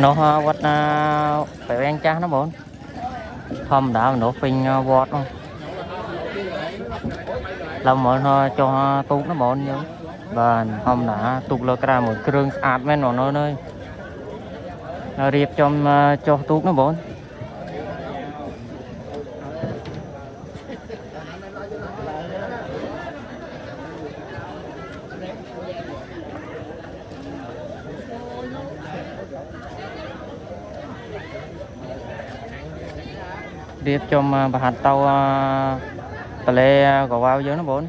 nó vật phải anh cha nó bốn không đã nó phình vọt không làm mọi nó cho tụt nó bốn nhớ và không đã tụt lơ ra một kêu ạt men nó nơi nó riệp trong cho tụt nó bốn điệp trong bà hạt tàu tà lê có vào dưới nó bốn